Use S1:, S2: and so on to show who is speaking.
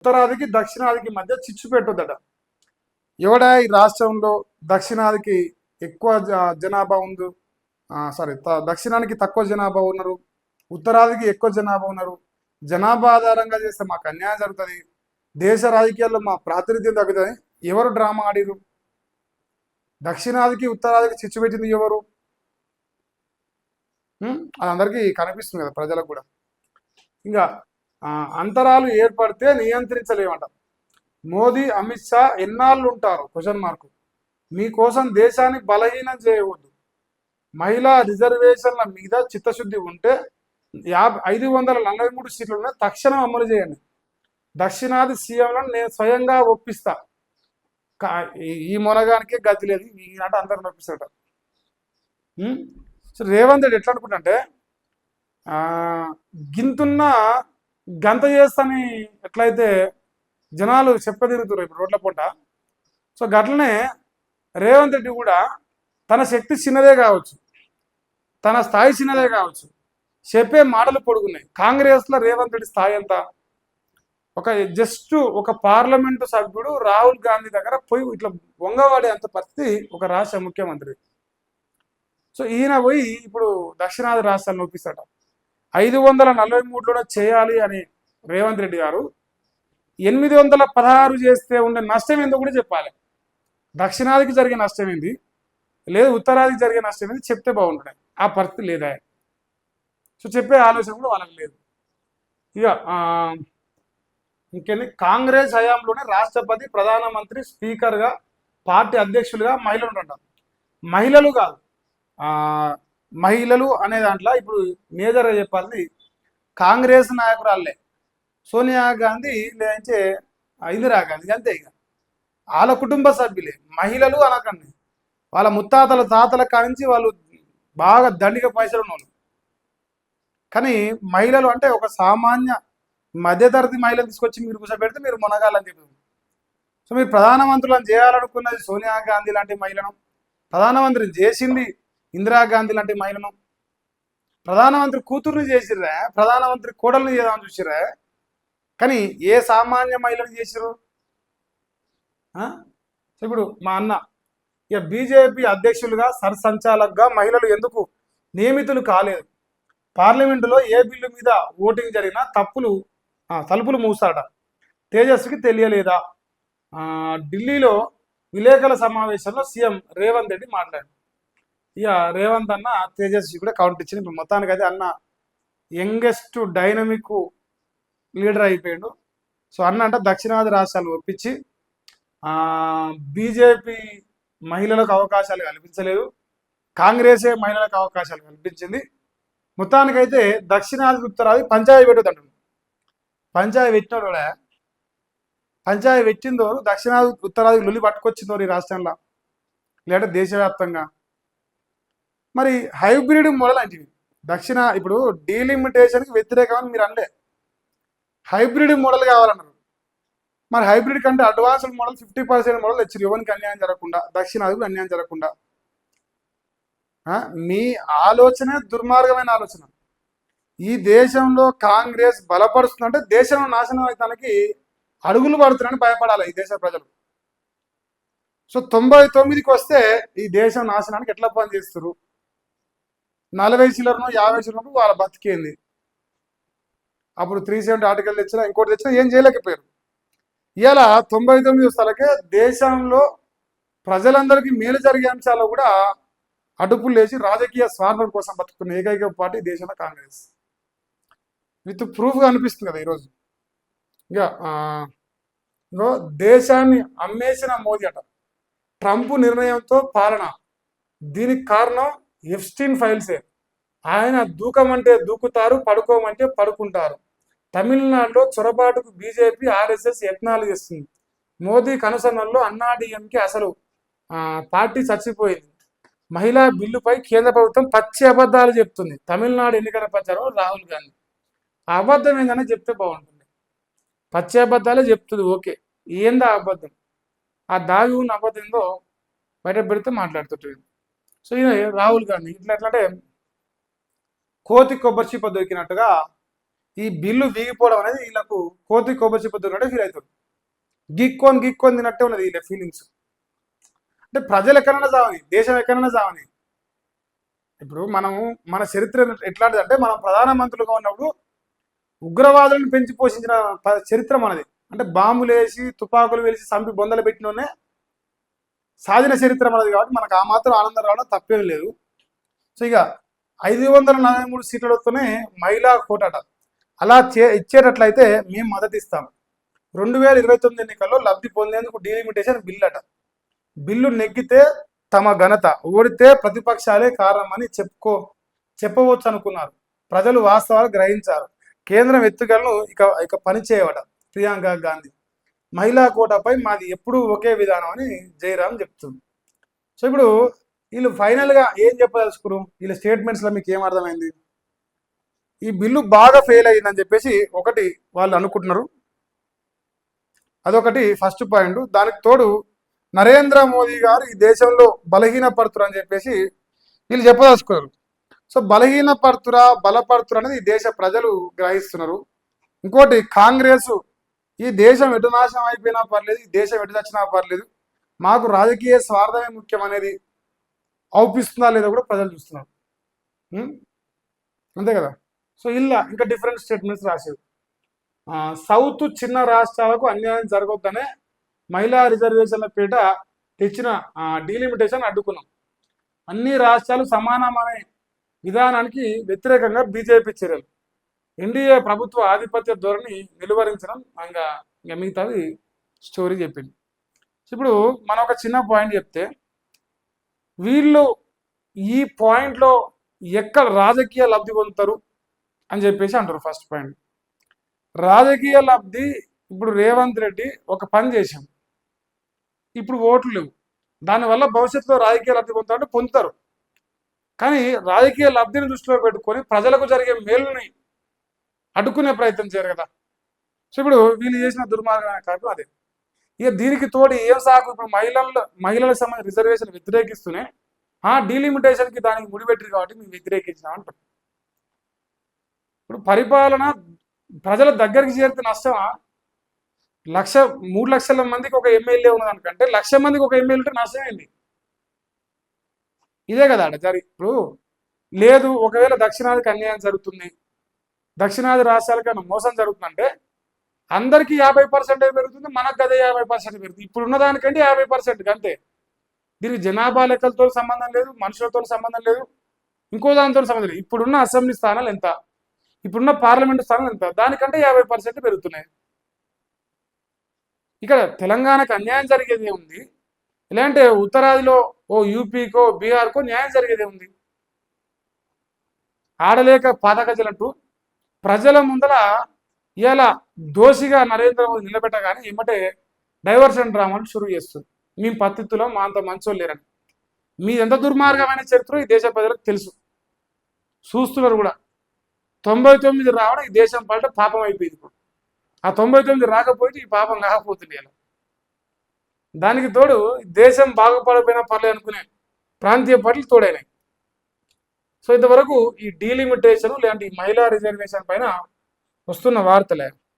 S1: ఉత్తరాదికి దక్షిణాదికి మధ్య చిచ్చు పెట్టొద్దట. ఎవడా ఈ రాష్ట్రంలో దక్షిణాదికి ఎక్కువ జనాభా ఉంది, సారీ, దక్షిణానికి తక్కువ జనాభా ఉన్నారు, ఉత్తరాదికి ఎక్కువ జనాభా ఉన్నారు, జనాభా ఆధారంగా చేస్తే మాకు అన్యాయం జరుగుతుంది, దేశ రాజకీయాల్లో మా ప్రాతినిధ్యం తగ్గుతుంది. ఎవరు డ్రామా ఆడిరు? దక్షిణాదికి ఉత్తరాదికి చిచ్చు పెట్టింది ఎవరు? అది అందరికీ కనిపిస్తుంది కదా ప్రజలకు కూడా. ఇంకా అంతరాలు ఏర్పడితే నియంత్రించలేమంట. మోదీ అమిత్ షా ఎన్నాళ్ళు ఉంటారు? Question mark. మీకోసం దేశాన్ని బలహీనం చేయవద్దు. మహిళా రిజర్వేషన్ల మీద చిత్తశుద్ధి ఉంటే 543 సీట్లను తక్షణం అమలు చేయండి. దక్షిణాది సీఎంలను నేను స్వయంగా ఒప్పిస్తా. ఈ మొనగానికే గతి లేదు, ఈనాట అందరిని ఒప్పిస్తాట. సో రేవంత్ రెడ్డి ఎట్లా అనుకుంటే గింతున్న గంత చేస్తని ఎట్లయితే జనాలు చెప్పదిరుగుతారు ఇప్పుడు రోడ్ల పూట. సో గట్లనే రేవంత్ రెడ్డి కూడా తన శక్తి చిన్నదే కావచ్చు, తన స్థాయి చిన్నదే కావచ్చు, చెప్పే మాటలు పొడుగున్నాయి. కాంగ్రెస్లో రేవంత్ రెడ్డి స్థాయి ఎంత? ఒక పార్లమెంటు సభ్యుడు రాహుల్ గాంధీ దగ్గర పోయి ఇట్లా వంగవాడే అంత పరిస్థితి ఒక రాష్ట్ర ముఖ్యమంత్రి. సో ఈయన పోయి ఇప్పుడు దక్షిణాది రాష్ట్రాలను ఒప్పిస్తాడు. 543లో చేయాలి అని రేవంత్ రెడ్డి గారు 816 చేస్తే ఉండే నష్టం ఏందో కూడా చెప్పాలి. దక్షిణాదికి జరిగే నష్టం ఏంది, లేదు ఉత్తరాదికి జరిగే నష్టం ఏంది చెప్తే బాగుంటుంది. ఆ పరిస్థితి లేదా. సో చెప్పే ఆలోచన కూడా వాళ్ళకి లేదు. ఇక ఇంకేంది, కాంగ్రెస్ హయాంలోనే రాష్ట్రపతి, ప్రధానమంత్రి, స్పీకర్గా, పార్టీ అధ్యక్షులుగా మహిళలు ఉంటారు. మహిళలు కాదు, మహిళలు అనే దాంట్లో ఇప్పుడు మేజర్గా చెప్పాలి కాంగ్రెస్ నాయకురాళ్ళే. సోనియా గాంధీ లేదంటే ఇందిరాగాంధీ, అంతే. ఇక వాళ్ళ కుటుంబ సభ్యులే మహిళలు అనకండి. వాళ్ళ ముత్తాతల తాతల కానించి వాళ్ళు బాగా దండిగా పైసలు ఉన్నోళ్ళు. కానీ మహిళలు అంటే ఒక సామాన్య మధ్యతరగతి మహిళలు తీసుకొచ్చి మీరు కూర్చోబెడితే మీరు మునగాలని చెప్తుంది. సో మీరు ప్రధానమంత్రులను చేయాలనుకున్నది సోనియా గాంధీ లాంటి మహిళను, ప్రధానమంత్రిని చేసింది ఇందిరాగాంధీ లాంటి మహిళను, ప్రధానమంత్రి కూతుర్ని చేసిర్రా, ప్రధానమంత్రి కోడల్ని చేద్దామని చూసిర్రా. కానీ ఏ సామాన్య మహిళను చేసిరు? ఇప్పుడు మా అన్న ఇక బీజేపీ అధ్యక్షులుగా, సర్సంచాలకుగా మహిళలు ఎందుకు నియమితులు కాలేదు? పార్లమెంటులో ఏ బిల్లు మీద ఓటింగ్ జరిగినా తలుపులు మూస్తాడ. తేజస్వికి తెలియలేదా? ఢిల్లీలో విలేకరుల సమావేశంలో సీఎం రేవంత్ రెడ్డి మాట్లాడారు. ఇక రేవంత్ అన్న తేజస్వి కూడా కౌంటర్ ఇచ్చింది. ఇప్పుడు మొత్తానికి అయితే అన్న యంగెస్ట్ డైనమిక్ లీడర్ అయిపోయాడు. సో అన్న అంటే దక్షిణాది రాష్ట్రాలు ఒప్పించి బీజేపీ మహిళలకు అవకాశాలు కల్పించలేదు, కాంగ్రెసే మహిళలకు అవకాశాలు కల్పించింది. మొత్తానికైతే దక్షిణాది ఉత్తరాది పంచాయతీ పెట్టదంటు. పంచాయతీ పెట్టినోడు పంచాయతీ పెట్టిందో దక్షిణాది ఉత్తరాది లొల్లి పట్టుకొచ్చిందో ఈ రాష్ట్రంలో లేదా దేశవ్యాప్తంగా. మరి హైబ్రిడ్ మోడల్ అంటే ఇప్పుడు డీలిమిటేషన్కి వ్యతిరేకమని మీరు అనలే, హైబ్రిడ్ మోడల్ కావాలన్నారు. మరి హైబ్రిడ్ కంటే అడ్వాన్స్డ్ మోడల్ 50% మోడల్ తెచ్చారు, ఎవరికి అన్యాయం జరగకుండా, దక్షిణాదికి అన్యాయం జరగకుండా. మీ ఆలోచనే దుర్మార్గమైన ఆలోచన. ఈ దేశంలో కాంగ్రెస్ బలపరుస్తుందంటే దేశంలో నాశనం అవుతానికి అడుగులు పడుతున్నాయని భయపడాలి ఈ దేశ ప్రజలు. సో 99కి వస్తే ఈ దేశం నాశనానికి ఎట్లా పని చేస్తారు? 40 చిల్లరను 50 చిల్లరను వాళ్ళ బతికేంది. అప్పుడు 370 ఆర్టికల్ తెచ్చినా ఇంకోటి తెచ్చినా ఏం చేయలేకపోయారు. ఇలా 99 స్థలకే దేశంలో ప్రజలందరికీ మేలు జరిగే అంశాల్లో కూడా అడుపులు లేచి రాజకీయ స్వార్థం కోసం బతుకున్న ఏకైక పార్టీ దేశంలో కాంగ్రెస్. విత్ ప్రూఫ్గా అనిపిస్తుంది కదా ఈరోజు. ఇక దేశాన్ని అమ్మేసిన మోదీ అట. ట్రంప్ నిర్ణయంతో పాలన, దీనికి కారణం ఎఫ్స్టీన్ ఫైల్సే. ఆయన దూకమంటే దూకుతారు, పడుకోమంటే పడుకుంటారు. తమిళనాడులో చొరబాటుకు బీజేపీ, ఆర్ఎస్ఎస్ యత్నాలు చేస్తుంది. మోదీ కనుసన్నల్లో అన్నాడీఎంకే అసలు పార్టీ చచ్చిపోయింది. మహిళా బిల్లుపై కేంద్ర ప్రభుత్వం పచ్చి అబద్ధాలు చెప్తుంది. తమిళనాడు ఎన్నికల ప్రచారం రాహుల్ గాంధీ అబద్ధం ఏందని చెప్తే బాగుంటుంది. పచ్చి అబద్ధాలే చెప్తుంది, ఓకే. ఏందా అబద్ధం? ఆ దాగి ఉన్న అబద్ధం ఏందో బయట పెడితే మాట్లాడుతుంటుంది. సో ఈయన రాహుల్ గాంధీ ఇట్లా ఎట్లంటే కోతి కొబ్బరి చిప్ప దొరికినట్టుగా ఈ బిల్లు వీగిపోవడం అనేది వీళ్ళకు కోతి కొబ్బచిపోతున్నట్టే ఫీల్ అవుతారు. గిక్కొని తిన్నట్టే ఉన్నది వీళ్ళ ఫీలింగ్స్. అంటే ప్రజలు ఎక్కడైనా చావని, దేశం ఎక్కడైనా చావని. ఇప్పుడు మనము మన చరిత్ర ఎట్లాంటిది అంటే, మనం ప్రధానమంత్రులుగా ఉన్నప్పుడు ఉగ్రవాదులను పెంచి పోషించిన చరిత్ర మనది. అంటే బాంబులు వేసి తుపాకులు వేసి చంపి బొందలు పెట్టినోనే సాధిన చరిత్ర మనది. కాబట్టి మనకు ఆ మాత్రం ఆనందం రావడం తప్పేం లేదు. సో ఇక 543 సీట్లతోనే మహిళా కోటాట అలా ఇచ్చేటట్లయితే మేము మద్దతు ఇస్తాం. 2029 ఎన్నికల్లో లబ్ధి పొందేందుకు డీలిమిటేషన్ బిల్ అట. బిల్లు నెగ్గితే తమ ఘనత, ఓడితే ప్రతిపక్షాలే కారణమని చెప్పవచ్చు అనుకున్నారు. ప్రజలు వాస్తవాలు గ్రహించారు. కేంద్రం ఎత్తుగలను ఇక ఇక పనిచేయవట ప్రియాంక గాంధీ. మహిళా కోటాపై మాది ఎప్పుడూ ఒకే విధానం అని జయరాం చెప్తుంది. సో ఇప్పుడు వీళ్ళు ఫైనల్గా ఏం చెప్పదలుచుకురు, వీళ్ళ స్టేట్మెంట్స్లో మీకు ఏం అర్థమైంది? ఈ బిల్లు బాగా ఫెయిల్ అయ్యిందని చెప్పేసి ఒకటి వాళ్ళు అనుకుంటున్నారు. అదొకటి ఫస్ట్ పాయింట్. దానికి తోడు నరేంద్ర మోదీ గారు ఈ దేశంలో బలహీనపడుతురు అని చెప్పేసి వీళ్ళు చెప్పదలుచుకున్నారు. సో బలహీనపడుతురా బలపడుతురా అనేది ఈ దేశ ప్రజలు గ్రహిస్తున్నారు. ఇంకోటి, కాంగ్రెస్ ఈ దేశం ఎటు నాశనం అయిపోయినా పర్లేదు, ఈ దేశం ఎటు చచ్చినా పర్లేదు, మాకు రాజకీయ స్వార్థమే ముఖ్యం అనేది అవుపిస్తుందా లేదా కూడా ప్రజలు చూస్తున్నారు. అంతే కదా. సో ఇలా ఇంకా డిఫరెంట్ స్టేట్మెంట్స్ రాసేది. సౌత్ చిన్న రాష్ట్రాలకు అన్యాయం జరగొద్దనే మహిళా రిజర్వేషన్ల పేట తెచ్చిన డీలిమిటేషన్ అడ్డుకున్నాం. అన్ని రాష్ట్రాలు సమానమనే విధానానికి వ్యతిరేకంగా బీజేపీ చర్యలు. ఎన్డీఏ ప్రభుత్వ ఆధిపత్య ధోరణి నిలువరించడం ఇంకా మిగతాది స్టోరీ చెప్పింది. ఇప్పుడు మనం ఒక చిన్న పాయింట్ చెప్తే, వీళ్ళు ఈ పాయింట్లో ఎక్కడ రాజకీయ లబ్ధి పొందుతారు అని చెప్పేసి అంటారు. ఫస్ట్ పాయింట్ రాజకీయ లబ్ధి. ఇప్పుడు రేవంత్ రెడ్డి ఒక పని చేశాం, ఇప్పుడు ఓట్లు లేవు, దానివల్ల భవిష్యత్తులో రాజకీయ లబ్ధి పొందుతారంటే పొందుతారు. కానీ రాజకీయ లబ్ధిని దృష్టిలో పెట్టుకొని ప్రజలకు జరిగే మేలుని అడ్డుకునే ప్రయత్నం చేయరు కదా. సో ఇప్పుడు వీళ్ళు చేసిన దుర్మార్గమైన కార్యక్రమం అదే. ఇక దీనికి తోడు ఏం సాకు, ఇప్పుడు మహిళలకు సంబంధించిన రిజర్వేషన్ వ్యతిరేకిస్తూనే డీలిమిటేషన్కి దానికి ముడిపెట్టిరు కాబట్టి మేము వ్యతిరేకించినాం అంటారు. ఇప్పుడు పరిపాలన ప్రజల దగ్గరికి చేరితే నష్టమా? 3 లక్షల మందికి ఒక ఎమ్మెల్యే ఉన్నదానికంటే 1,00,000 మందికి ఒక ఎమ్మెల్యే ఉంటే నష్టం ఏంటి? ఇదే కదా ఇప్పుడు లేదు. ఒకవేళ దక్షిణాదికి అన్యాయం జరుగుతుంది, దక్షిణాది రాష్ట్రాలకన్నా మోసం జరుగుతుందంటే అందరికీ 50% పెరుగుతుంది, మనకు అదే 50% పెరుగుతుంది. ఇప్పుడు ఉన్నదానికంటే 50% అంతే. దీనికి జనాభా లెక్కలతో సంబంధం లేదు, మనుషులతో సంబంధం లేదు, ఇంకో దానితో సంబంధం లేదు. ఇప్పుడున్న అసెంబ్లీ స్థానాలు ఎంత, ఇప్పుడున్న పార్లమెంటు స్థానాలు ఎంత, దానికంటే 50% పెరుగుతున్నాయి. ఇక్కడ తెలంగాణకు అన్యాయం జరిగేది ఏముంది? ఇలాంటి ఉత్తరాదిలో ఓ యూపీకో బీహార్కో న్యాయం జరిగేదే ఉంది. ఆడలేక పాతకజలంటూ ప్రజల ముందర ఇలా దోషిగా నరేంద్ర మోదీ నిలబెట్టగానే ఏమంటే డైవర్షన్ డ్రామాలు షురూ చేస్తుంది. మేము పత్తిత్తులో మా అంత మంచోళ్ళు లేరని. మీ ఎంత దుర్మార్గమైన చరిత్ర ఈ దేశ ప్రజలకు తెలుసు, చూస్తున్నారు కూడా. 99 రావడం ఈ దేశం పట్ల పాపం అయిపోయింది. ఇప్పుడు ఆ 99 రాకపోతే ఈ పాపం కాకపోతుంది. ఇలా దానికి తోడు దేశం బాగుపడిపోయినా పర్లేదు అనుకునే ప్రాంతీయ పార్టీలు తోడైనాయి. సో ఇంతవరకు ఈ డీలిమిటేషన్ లేదంటే ఈ మహిళా రిజర్వేషన్ పైన వస్తున్న వార్తలే.